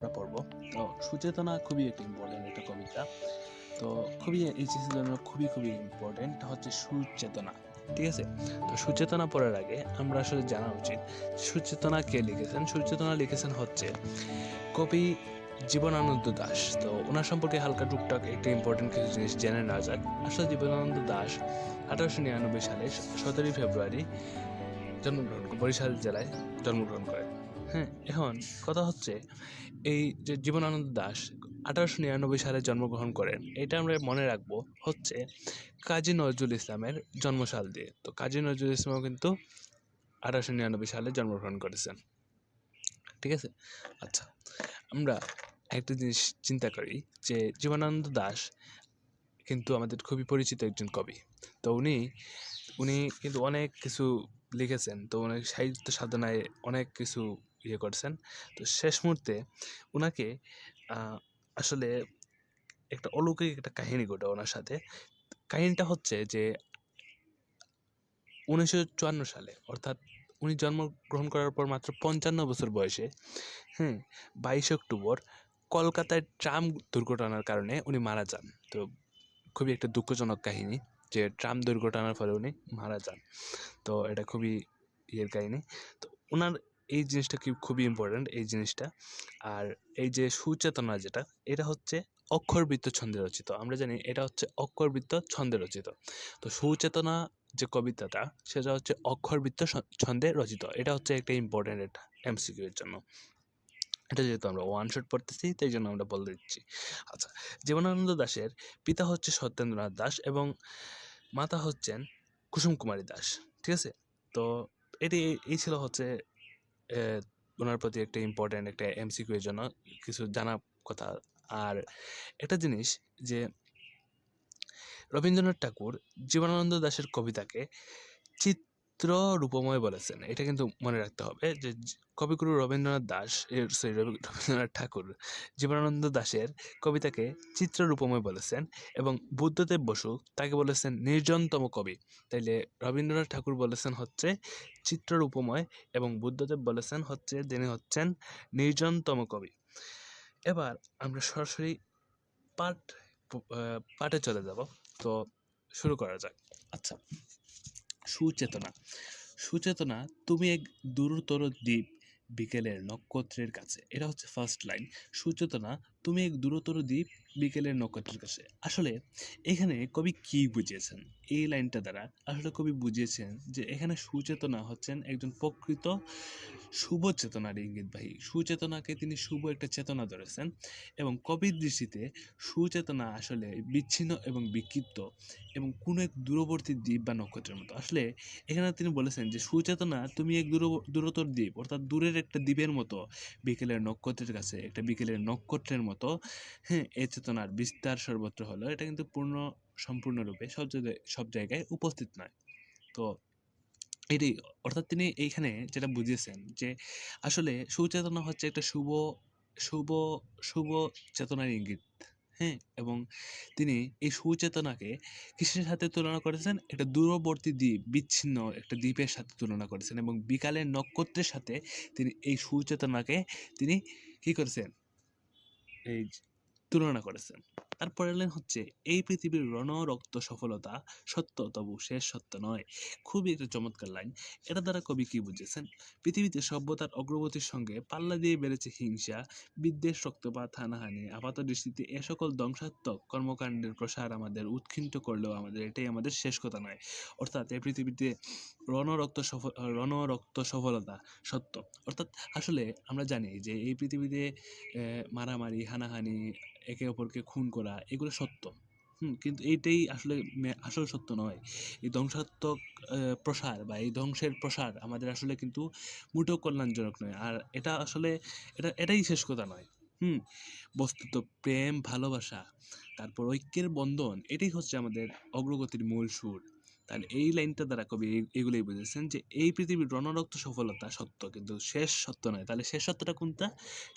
আমরা পড়বো। তো সুচেতনা খুবই একটা ইম্পর্টেন্ট একটা কবিতা। তো খুবই এইচএসসির জন্য খুবই ইম্পর্টেন্ট হচ্ছে সুচেতনা। ঠিক আছে? তো সুচেতনা পড়ার আগে আমরা আসলে জানা উচিত সুচেতনা কে লিখেছেন? সুচেতনা লিখেছেন হচ্ছে কবি জীবনানন্দ দাশ। তো ওনার সম্পর্কে হালকা টুকটাক একটা ইম্পর্টেন্ট কিছু জিনিস জেনে নেওয়া যাক। আসলে জীবনানন্দ দাশ 1899 সালে 17 ফেব্রুয়ারি বরিশাল জেলায় জন্মগ্রহণ করেন। হ্যাঁ, এখন কথা হচ্ছে এই যে জীবনানন্দ দাশ 1899 সালে জন্মগ্রহণ করেন, এটা আমরা মনে রাখবো হচ্ছে কাজী নজরুল ইসলামের জন্মসাল দিয়ে। তো কাজী নজরুল ইসলামও কিন্তু 1899 সালে জন্মগ্রহণ করেছেন। ঠিক আছে? আচ্ছা, আমরা একটা জিনিস চিন্তা করি যে জীবনানন্দ দাশ কিন্তু আমাদের খুবই পরিচিত একজন কবি। তো উনি উনি কিন্তু অনেক কিছু লিখেছেন। তো অনেক সাহিত্য সাধনায় অনেক কিছু করছেন। তো শেষ মুহূর্তে উনাকে আসলে একটা অলৌকিক একটা কাহিনী ঘটে ওনার সাথে। কাহিনীটা হচ্ছে যে 1954 সালে, অর্থাৎ উনি জন্মগ্রহণ করার পর মাত্র 55 বছর বয়সে, 22 অক্টোবর কলকাতায় ট্রাম দুর্ঘটনার কারণে উনি মারা যান। তো খুবই একটা দুঃখজনক কাহিনী যে ট্রাম দুর্ঘটনার ফলে উনি মারা যান। তো এটা খুবই কাহিনী। তো ওনার এই জিনিসটা খুবই ইম্পর্ট্যান্ট এই জিনিসটা। আর এই যে সুচেতনা যেটা, এটা হচ্ছে অক্ষরবৃত্ত ছন্দে রচিত। আমরা জানি এটা হচ্ছে অক্ষরবৃত্ত ছন্দে রচিত। তো সুচেতনা যে কবিতাটা, সেটা হচ্ছে অক্ষরবৃত্ত ছন্দে রচিত। এটা হচ্ছে একটা ইম্পর্ট্যান্ট একটা এমসিকিউ এর জন্য। এটা যেহেতু আমরা ওয়ান শট পড়তেছি, তাই জন্য আমরা বলে দিচ্ছি। আচ্ছা, জীবনানন্দ দাশের পিতা হচ্ছে সত্যেন্দ্রনাথ দাশ এবং মাতা হচ্ছেন কুসুম কুমারী দাস। ঠিক আছে? তো এই ছিল হচ্ছে ওনার প্রতি একটা ইম্পর্ট্যান্ট একটা এমসিকিউ এর জন্য কিছু জানা কথা। আর একটা জিনিস যে রবীন্দ্রনাথ ঠাকুর জীবনানন্দ দাশের কবিতাকে চিত্র রূপময় বলেছেন। এটা কিন্তু মনে রাখতে হবে যে কবিগুরু রবীন্দ্রনাথ দাশ রবীন্দ্রনাথ ঠাকুর জীবনানন্দ দাশের কবিতাকে চিত্র রূপময় বলেছেন এবং বুদ্ধদেব বসু তাকে বলেছেন নির্জনতম কবি। তাইলে রবীন্দ্রনাথ ঠাকুর বলেছেন হচ্ছে চিত্র রূপময় এবং বুদ্ধদেব বলেছেন হচ্ছে যিনি হচ্ছেন নির্জনতম কবি। এবার আমরা সরাসরি পাঠ পাঠে চলে যাব। তো শুরু করা যাক। আচ্ছা, সুচেতনা। সুচেতনা, তুমি এক দূরতর দ্বীপ বিকেলের নক্ষত্রের কাছে। এটা হচ্ছে ফার্স্ট লাইন। সুচেতনা, তুমি এক দূরতর দ্বীপ বিকেলের নক্ষত্রের কাছে। আসলে এখানে কবি কি বুঝিয়েছেন? এই লাইনটা দ্বারা আসলে কবি বুঝিয়েছেন যে এখানে সুচেতনা হচ্ছেন একজন প্রকৃত শুভ চেতনার ইঙ্গিতবাহী। সুচেতনাকে তিনি শুভ একটা চেতনা ধরেছেন এবং কবির দৃষ্টিতে সুচেতনা আসলে বিচ্ছিন্ন এবং বিক্ষিপ্ত এবং কোনো এক দূরবর্তী দ্বীপ বা নক্ষত্রের মতো। আসলে এখানে তিনি বলেছেন যে সুচেতনা, তুমি এক দূরতর দ্বীপ, অর্থাৎ দূরের একটা দ্বীপের মতো বিকেলের নক্ষত্রের কাছে, একটা বিকেলের নক্ষত্রের মতো। এই চেতনার বিস্তার সর্বত্র হলো। এটা কিন্তু সম্পূর্ণরূপে সব জায়গায় উপস্থিত নয়। তো এটাই, অর্থাৎ তিনি এইখানে যেটা বুঝিয়েছেন যে আসলে সুচেতনা হচ্ছে একটা শুভ শুভ শুভ চেতনার ইঙ্গিত। এবং তিনি এই সুচেতনাকে কিসের সাথে তুলনা করেছেন? একটা দূরবর্তী দ্বীপ, বিচ্ছিন্ন একটা দ্বীপের সাথে তুলনা করেছেন এবং বিকালের নক্ষত্রের সাথে তিনি এই সুচেতনাকে তিনি কি করেছেন? এই তুলনা করেছেন। তারপরের লাইন হচ্ছে এই পৃথিবীর রক্ত সফলতা সত্য তবু শেষ সত্য নয়। খুবই একটা চমৎকার লাইন। এটা দ্বারা কবি কি বুঝেছেন? পৃথিবীতে সভ্যতার অগ্রগতির সঙ্গে পাল্লা দিয়ে বেড়েছে হিংসা, বিদ্বেষ, রক্তপাত, হানাহানি। আপাত দৃষ্টিতে এ সকল ধ্বংসাত্মক কর্মকাণ্ডের প্রসার আমাদের উৎক্ষিপ্ত করলেও এটাই আমাদের শেষ কথা নয়। অর্থাৎ এই পৃথিবীতে রক্ত সফলতা সত্য। অর্থাৎ আসলে আমরা জানি যে এই পৃথিবীতে মারামারি, হানাহানি, একে অপরকে খুন করা, এগুলো সত্য। কিন্তু এইটাই আসলে আসল সত্য নয়। এই ধ্বংসাত্মক প্রসার বা এই ধ্বংসের প্রসার আমাদের আসলে কিন্তু মোটেও কল্যাণজনক নয়। আর এটা আসলে এটাই শেষ কথা নয়। বস্তুত প্রেম, ভালোবাসা, তারপর ঐক্যের বন্ধন, এটাই হচ্ছে আমাদের অগ্রগতির মূল সুর। তাহলে এই লাইনটা দ্বারা কবি এগুলোই বুঝেছেন যে এই পৃথিবীর রণরক্ত সফলতা সত্য, কিন্তু শেষ সত্য নয়। তাহলে শেষ সত্যটা কোনটা?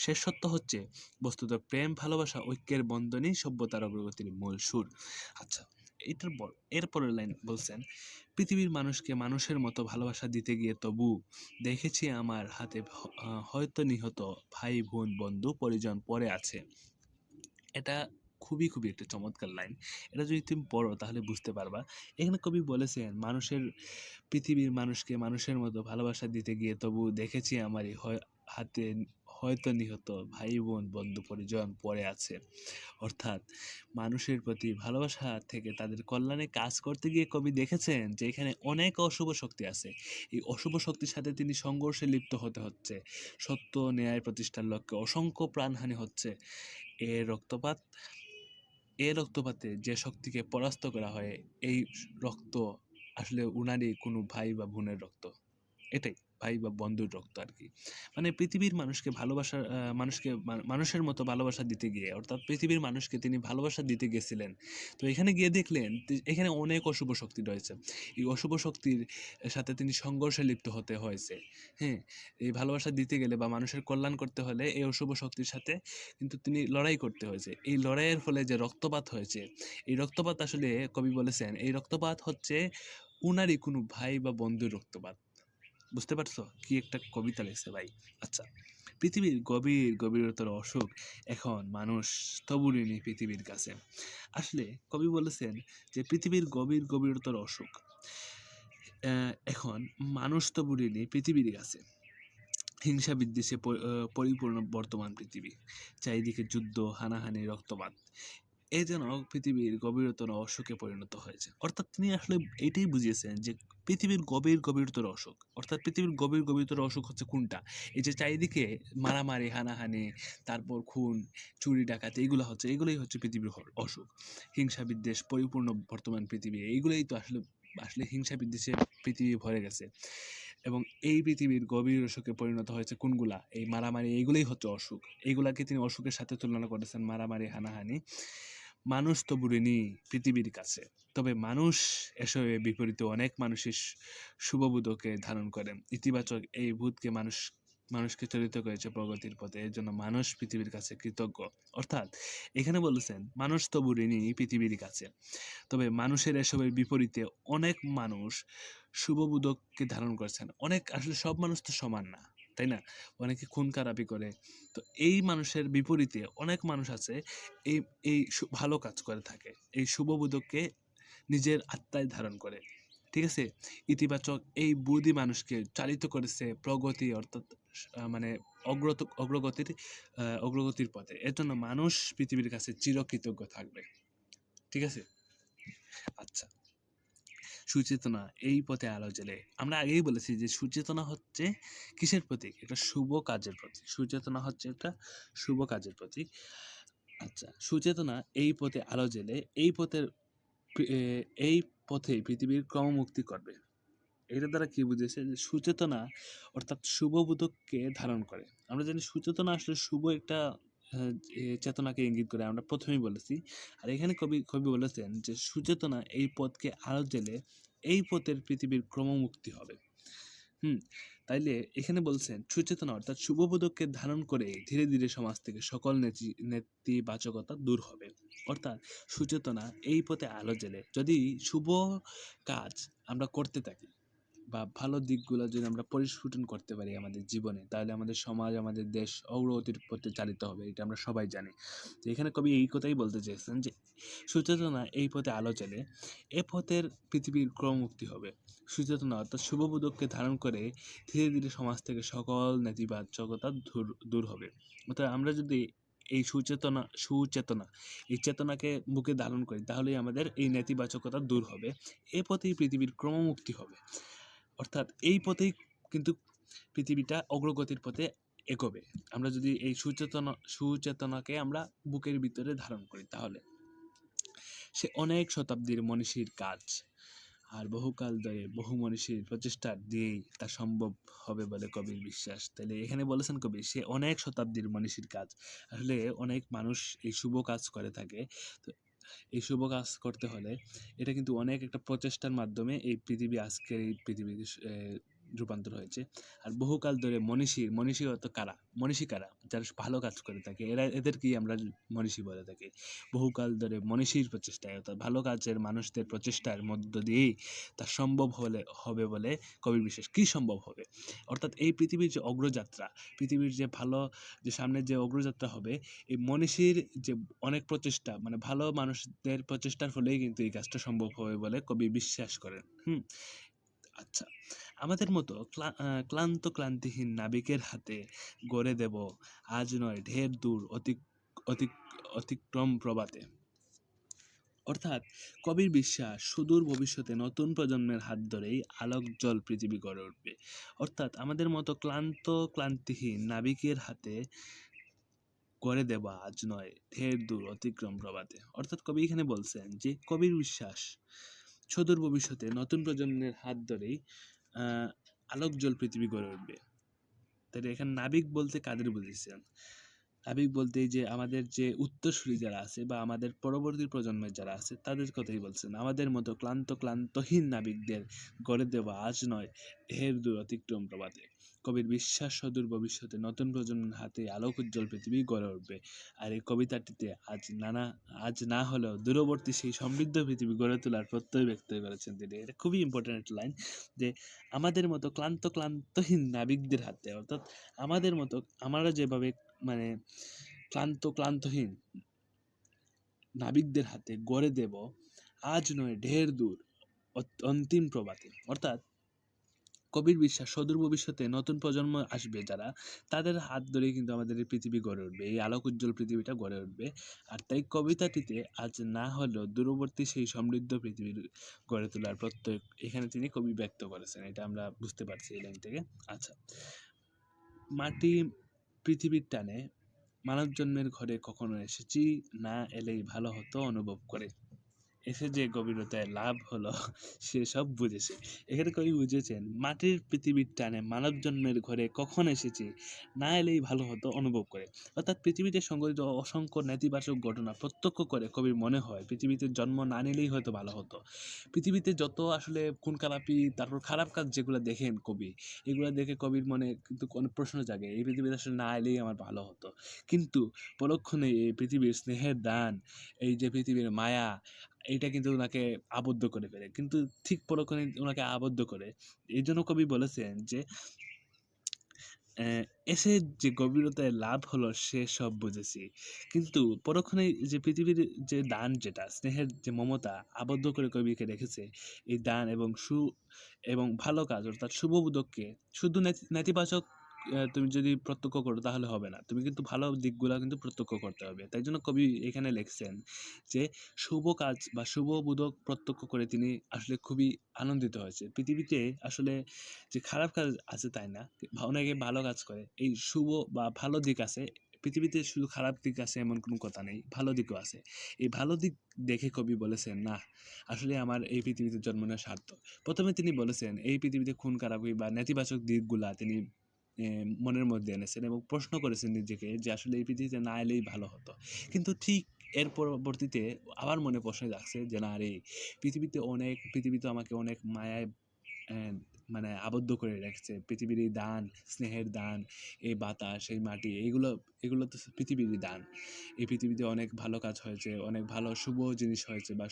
শেষ সত্য হচ্ছে বস্তুত প্রেম, ভালোবাসা, ঐক্যের বন্ধনই সভ্যতার অগ্রগতির মূল সুর। আচ্ছা, এরপরের লাইন বলছেন, পৃথিবীর মানুষকে মানুষের মতো ভালোবাসা দিতে গিয়ে তবু দেখেছি আমার হাতে হয়তো নিহত ভাই বোন বন্ধু পরিজন পড়ে আছে। এটা খুবই খুবই একটা চমৎকার লাইন। এটা যদি তুমি পড়ো তাহলে বুঝতে পারবা। এখানে কবি বলেছেন, পৃথিবীর মানুষকে মানুষের মতো ভালোবাসা দিতে গিয়ে তবু দেখেছি আমারই হাতে হয়তো নিহত ভাই বোন বন্ধু পরিজন পড়ে আছে। অর্থাৎ মানুষের প্রতি ভালোবাসা থেকে তাদের কল্যাণে কাজ করতে গিয়ে কবি দেখেছেন যে এখানে অনেক অশুভ শক্তি আছে। এই অশুভ শক্তির সাথে তিনি সংঘর্ষে লিপ্ত হতে হচ্ছে। সত্য ন্যায় প্রতিষ্ঠার লক্ষ্যে অসংখ্য প্রাণহানি হচ্ছে। এ রক্তপাত এ রক্তপাতে যে শক্তিকে পরাস্ত করা হয়, এই রক্ত আসলে উনারই কোনো ভাই বা বোনের রক্ত। এটাই ভাই বা বন্ধুর রক্ত আর কি। মানে পৃথিবীর মানুষের মতো ভালোবাসা দিতে গিয়ে, অর্থাৎ পৃথিবীর মানুষকে তিনি ভালোবাসা দিতে গেছিলেন। তো এখানে গিয়ে দেখলেন এখানে অনেক অশুভ শক্তি রয়েছে। এই অশুভ শক্তির সাথে তিনি সংঘর্ষে লিপ্ত হতে হয়েছে। হ্যাঁ, এই ভালোবাসা দিতে গেলে বা মানুষের কল্যাণ করতে হলে এই অশুভ শক্তির সাথে কিন্তু তিনি লড়াই করতে হয়েছে। এই লড়াইয়ের ফলে যে রক্তপাত হয়েছে, এই রক্তপাত আসলে কবি বলেছেন এই রক্তপাত হচ্ছে উনারই কোনো ভাই বা বন্ধুর রক্তপাত। বুঝতে পারছো কি একটা কবিতা লিখছে ভাই। আচ্ছা, পৃথিবীর গভীরতর অসুখ এখন মানুষ তবুরিনি পৃথিবীর কাছে। আসলে কবি বলেছেন যে পৃথিবীর গভীরতর অসুখ এখন মানুষ তবুরিনি পৃথিবীর কাছে। হিংসা বিদ্বেষে পরিপূর্ণ বর্তমান পৃথিবী, চারিদিকে যুদ্ধ হানাহানি রক্তপাত, এ যেন পৃথিবীর গভীরতর অসুখে পরিণত হয়েছে। অর্থাৎ তিনি আসলে এটাই বুঝিয়েছেন যে পৃথিবীর গভীরতর অসুখ, অর্থাৎ পৃথিবীর গভীরতর অসুখ হচ্ছে কোনটা? এই যে চারিদিকে মারামারি হানাহানি, তারপর খুন চুরি ডাকাতি, এগুলোই হচ্ছে পৃথিবীর অসুখ। হিংসা বিদ্বেষ পরিপূর্ণ বর্তমান পৃথিবী, এইগুলোই তো আসলে আসলে হিংসা বিদ্বেষে পৃথিবী ভরে গেছে। এবং এই পৃথিবীর গভীর অসুখে পরিণত হয়েছে কোনগুলা? এই মারামারি, এইগুলোই হচ্ছে অসুখ। এইগুলাকে তিনি অসুখের সাথে তুলনা করেছেন, মারামারি হানাহানি। মানুষ তো বুড়িনি পৃথিবীর কাছে, তবে মানুষ এসবের বিপরীতে অনেক মানুষের শুভবোধকে ধারণ করেন। ইতিবাচক এই বোধকে মানুষকে চালিত করেছে প্রগতির পথে, এর জন্য মানুষ পৃথিবীর কাছে কৃতজ্ঞ। অর্থাৎ এখানে বলেছেন মানুষ তো বুড়িনি পৃথিবীর কাছে, তবে মানুষের এসবের বিপরীতে অনেক মানুষ শুভবোধককে ধারণ করেছেন। অনেক, আসলে সব মানুষ তো সমান না, তাই না? অনেকে খুন খারাপি করে। তো এই মানুষের বিপরীতে অনেক মানুষ আছে এই এই ভালো কাজ করে থাকে, এই শুভবোধককে নিজের আত্মায় ধারণ করে। ঠিক আছে, ইতিবাচক এই বুদ্ধি মানুষকে চালিত করেছে প্রগতি, অর্থাৎ মানে অগ্রগতির পথে। এর জন্য মানুষ পৃথিবীর কাছে চিরকৃতজ্ঞ থাকবে। ঠিক আছে। আচ্ছা, সুচেতনা এই পথে আলো জ্বেলে। আমরা আগেই বলেছি যে সুচেতনা হচ্ছে কিসের প্রতীক? একটা শুভ কাজের প্রতীক। সুচেতনা হচ্ছে একটা শুভ কাজের প্রতীক। আচ্ছা, সুচেতনা এই পথে আলো জ্বেলে এই পথে পৃথিবীর ক্রমমুক্তি করবে। এটার দ্বারা কি বুঝেছে? যে সুচেতনা অর্থাৎ শুভবোধককে ধারণ করে। আমরা জানি সুচেতনা আসলে শুভ একটা চেতনাকে ইঙ্গিত করে, আমরা প্রথমেই বলেছি। আর এখানে কবি বলেছেন যে সুচেতনা এই পথকে আলো জ্বেলে এই পথের পৃথিবীর ক্রমমুক্তি হবে। তাইলে এখানে বলছেন সুচেতনা অর্থাৎ শুভবোধককে ধারণ করে ধীরে ধীরে সমাজ থেকে সকল নেতিবাচকতা দূর হবে। অর্থাৎ সুচেতনা এই পথে আলো জ্বেলে যদি শুভ কাজ আমরা করতে থাকি বা ভালো দিকগুলো যদি আমরা পরিস্ফুটন করতে পারি আমাদের জীবনে, তাহলে আমাদের সমাজ আমাদের দেশ অগ্রগতির পথে চালিত হবে। এটা আমরা সবাই জানি। তো এখানে কবি এই কথাই বলতে চেয়েছেন যে সুচেতনা এই পথে আলো জ্বেলে এ পথের পৃথিবীর ক্রমমুক্তি হবে। সুচেতনা অর্থাৎ শুভবোধককে ধারণ করে ধীরে ধীরে সমাজ থেকে সকল নেতিবাচকতা দূর হবে। অর্থাৎ আমরা যদি এই সুচেতনা এই চেতনাকে বুকে ধারণ করি, তাহলেই আমাদের এই নেতিবাচকতা দূর হবে। এ পথেই পৃথিবীর ক্রমমুক্তি হবে। অর্থাৎ এই পথেই কিন্তু পৃথিবীটা অগ্রগতির পথে এগোবে। আমরা যদি এই সুচেতনাকে আমরা বুকের ভিতরে ধারণ করি, তাহলে সে অনেক শতাব্দীর মনীষীর কাজ আর বহুকাল ধরে বহু মনীষীর প্রচেষ্টা দিয়েই তা সম্ভব হবে বলে কবির বিশ্বাস। তাহলে এখানে বলেছেন কবি সে অনেক শতাব্দীর মনীষীর কাজ। আসলে অনেক মানুষ এই শুভ কাজ করে থাকে। তো এই শুভ কাজ করতে হলে এটা কিন্তু অনেক একটা প্রচেষ্টার মাধ্যমে এই পৃথিবী আজকের এই পৃথিবী রূপান্তর হয়েছে। আর বহুকাল ধরে মনীষী অর্থ কারা, মনীষী কারা, যারা ভালো কাজ করে থাকে এদেরকেই আমরা মনীষী বলে থাকি। বহুকাল ধরে মনীষীর প্রচেষ্টায় অর্থাৎ ভালো কাজের মানুষদের প্রচেষ্টার মধ্য দিয়েই তা সম্ভব হবে বলে কবির বিশ্বাস। কি সম্ভব হবে? অর্থাৎ এই পৃথিবীর যে অগ্রযাত্রা, পৃথিবীর যে ভালো, যে সামনের যে অগ্রযাত্রা হবে, এই মনীষীর যে অনেক প্রচেষ্টা, মানে ভালো মানুষদের প্রচেষ্টার ফলেই কিন্তু এই কাজটা সম্ভব হবে বলে কবি বিশ্বাস করেন। আচ্ছা, আমাদের মতো ক্লান্তিহীন নাবিকের হাতে গড়ে দেব আজ নয় ঢের দূর অতিক্রম প্রভাতে। অর্থাৎ কবির বিশ্বাস সুদূর ভবিষ্যতে নতুন প্রজন্মের হাত ধরেই আলোকজল পৃথিবী গড়ে উঠবে। অর্থাৎ আমাদের মতো ক্লান্তিহীন নাবিকের হাতে গড়ে দেব আজ নয় ঢের দূর অতিক্রম প্রভাতে। অর্থাৎ কবি এখানে বলছেন যে কবির বিশ্বাস সুদূর ভবিষ্যতে নতুন প্রজন্মের হাত ধরেই আলোকজল পৃথিবী গড়ে উঠবে। তাহলে এখানে নাবিক বলতে কাদের বুঝেছেন? নাবিক বলতে যে আমাদের যে উত্তরসূরি যারা আছে বা আমাদের পরবর্তী প্রজন্মের যারা আছে তাদের কথাই বলছেন। আমাদের মতো ক্লান্তহীন নাবিকদের গড়ে দেওয়া আজ নয় ঢের দূর অতিক্রম প্রভাতে। কবির বিশ্বাস সুদূর ভবিষ্যতে নতুন প্রজন্মের হাতে আলোক উজ্জ্বল পৃথিবী গড়ে উঠবে। আর এই কবিতাটিতে আজ না হলেও দূরবর্তী সেই সমৃদ্ধ পৃথিবী গড়ে তোলার প্রত্যয় ব্যক্ত করেছেন তিনি। এটা খুবই ইম্পর্টেন্ট লাইন, যে আমাদের মতো ক্লান্তহীন নাবিকদের হাতে, অর্থাৎ আমাদের মতো আমরা যেভাবে মানে ক্লান্তহীন নাবিকদের হাতে গড়ে দেব আজ নয় ঢের দূর অন্তিম প্রভাতে। অর্থাৎ কবির বিশ্বাস সুদূর ভবিষ্যতে নতুন প্রজন্ম আসবে যারা, তাদের হাত ধরেই কিন্তু আমাদের এই পৃথিবী গড়ে উঠবে, এই আলোক উজ্জ্বল পৃথিবীটা গড়ে উঠবে। আর তাই কবিতাটিতে আজ না হলেও দূরবর্তী সেই সমৃদ্ধ পৃথিবীর গড়ে তোলার প্রত্যয় এখানে তিনি কবি ব্যক্ত করেছেন। এটা আমরা বুঝতে পারছি এই লাইন থেকে। আচ্ছা, মাটি পৃথিবীর টানে মানব জন্মের ঘরে কখনো এসেছি, না এলেই ভালো হতো অনুভব করে। এসে যে গভীরতায় লাভ হলো সে সব বুঝেছে। এখানে কবি বুঝেছেন মাটির পৃথিবীর টানে মানব জন্মের ঘরে কখন এসেছি, না এলেই ভালো হতো অনুভব করে। অর্থাৎ পৃথিবীতে সংঘটিত অসংখ্য নেতিবাচক ঘটনা প্রত্যক্ষ করে কবির মনে হয় পৃথিবীতে জন্ম না নিলেই হয়তো ভালো হতো। পৃথিবীতে যত আসলে খুন খারাপি, তারপর খারাপ কাজ যেগুলো দেখেন কবি, এগুলো দেখে কবির মনে কিন্তু অনেক প্রশ্ন জাগে, এই পৃথিবীতে আসলে না এলেই আমার ভালো হতো। কিন্তু পরক্ষণে এই পৃথিবীর স্নেহের দান, এই যে পৃথিবীর মায়া, এইটা কিন্তু ওনাকে আবদ্ধ করে ফেলে, কিন্তু ঠিক পরক্ষণে ওনাকে আবদ্ধ করে। এই জন্য কবি বলেছেন যে এসে যে গভীরতায় লাভ হলো সে সব বুঝেছি। কিন্তু পরক্ষণে যে পৃথিবীর যে দান, যেটা স্নেহের যে মমতা আবদ্ধ করে কবিকে রেখেছে, এই দান এবং ভালো কাজ অর্থাৎ শুভবোধককে শুধু নেতিবাচক তুমি যদি প্রত্যক্ষ করো তাহলে হবে না, তুমি কিন্তু ভালো দিকগুলো কিন্তু প্রত্যক্ষ করতে হবে। তাই জন্য কবি এখানে লিখছেন যে শুভ কাজ বা শুভবোধক প্রত্যক্ষ করে তিনি আসলে খুবই আনন্দিত হয়েছে। পৃথিবীতে আসলে যে খারাপ কাজ আছে তাই না, অনেকে ভালো কাজ করে, এই শুভ বা ভালো দিক আছে। পৃথিবীতে শুধু খারাপ দিক আছে এমন কোনো কথা নেই, ভালো দিকও আছে। এই ভালো দিক দেখে কবি বলেছেন না, আসলে আমার এই পৃথিবীতে জন্ম নেওয়া সার্থক। প্রথমে তিনি বলেছেন এই পৃথিবীতে খুন খারাপি বা নেতিবাচক দিকগুলা তিনি মনের মধ্যে এনেছেন এবং প্রশ্ন করেছেন নিজেকে যে আসলে এই পৃথিবীতে না এলেই ভালো হতো। কিন্তু ঠিক এর পরবর্তীতে আবার মনে প্রশ্ন জাগছে যে না রে, পৃথিবী তো আমাকে অনেক মায়ায় মানে আবদ্ধ করে রেখেছে। পৃথিবীর এই দান, স্নেহের দান, এই বাতাস, এই মাটি, এগুলো তো পৃথিবীরই দান। এই পৃথিবীতে অনেক ভালো কাজ হয়েছে, অনেক ভালো শুভ জিনিস হয়েছে বা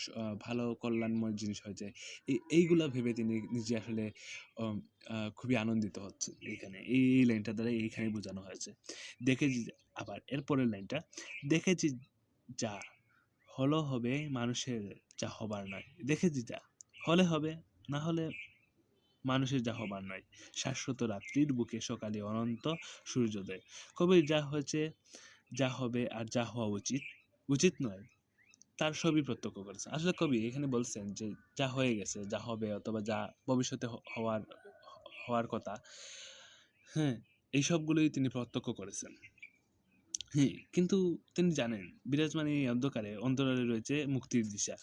ভালো কল্যাণময় জিনিস হয়েছে। এইগুলো ভেবে তিনি নিজে আসলে খুবই আনন্দিত হচ্ছে। এইখানে এই লাইনটা দ্বারা এইখানে বোঝানো হয়েছে। দেখেছি আবার এরপরের লাইনটা, দেখেছি যা হলো হবে মানুষের যা হবার নয়। দেখেছি যা হলে হবে, না হলে মানুষের যা হবার নয়। শাশ্বত রাত্রির বুকে সকালে অনন্ত সূর্যোদয়। কবির যা হয়েছে, যা হবে আর যা হওয়া উচিত নয়, তার সবই প্রত্যক্ষ করেছে। আসলে কবি এখানে বলছেন যে যা হয়ে গেছে, যা হবে অথবা যা ভবিষ্যতে হওয়ার কথা, হ্যাঁ, এই সবগুলোই তিনি প্রত্যক্ষ করেছেন। হ্যাঁ, কিন্তু তিনি জানেন বিরাজমান এই অন্ধকারে অন্তরালে রয়েছে মুক্তির দিশা।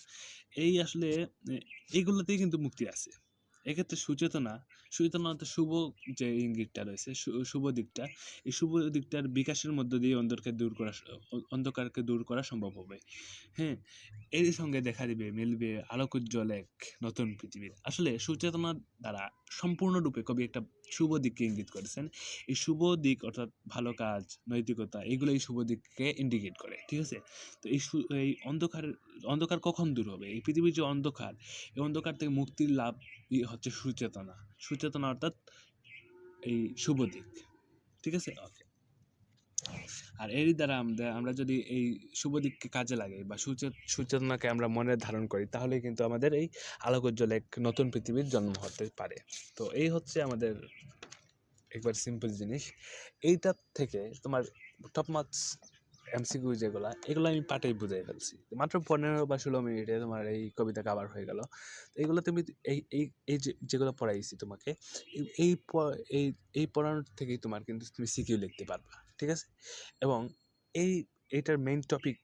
এই আসলে এইগুলোতেই কিন্তু মুক্তি আছে। এক্ষেত্রে সচেতনতা শুভ যে ইঙ্গিতটা রয়েছে, শুভ দিকটা, এই শুভ দিকটার বিকাশের মধ্য দিয়ে অন্ধকারকে দূর করা সম্ভব হবে। হ্যাঁ, এর সঙ্গে দেখা দিবে মিলবে আলোকোজ্জ্বল এক নতুন পৃথিবীর। আসলে সুচেতনার দ্বারা সম্পূর্ণরূপে কবি একটা শুভ দিককে ইঙ্গিত করেছেন। এই শুভ দিক অর্থাৎ ভালো কাজ, নৈতিকতা এগুলো এই শুভ দিককে ইন্ডিকেট করে, ঠিক আছে? তো এই অন্ধকার কখন দূর হবে? এই পৃথিবীর যে অন্ধকার, এই অন্ধকার থেকে মুক্তির লাভ হচ্ছে সুচেতনা অর্থাৎ এই শুভ দিক, ঠিক আছে? ওকে। আর এরই দ্বারা আমরা যদি এই শুভ দিককে কাজে লাগাই বা সুচেতনাকে আমরা মনে ধারণ করি, তাহলে কিন্তু আমাদের এই আলোকোজ্জ্বল এক নতুন পৃথিবীর জন্ম হতে পারে। তো এই হচ্ছে আমাদের একবার সিম্পল জিনিস। এইটার থেকে তোমার টপ মার্কস এমসিকিউ যেগুলো, এগুলো আমি পাটেই বুঝাই ফেলছি মাত্র 15 বা 16 মিনিটে। তোমার এই কবিতা কভার হয়ে গেল। এইগুলো তুমি এই এই এই যেগুলো পড়াইছি তোমাকে, এই এই এই পড়ানোর থেকেই তোমার কিন্তু তুমি সিকিউ লিখতে পারবা, ঠিক আছে? এবং এইটার মেইন টপিক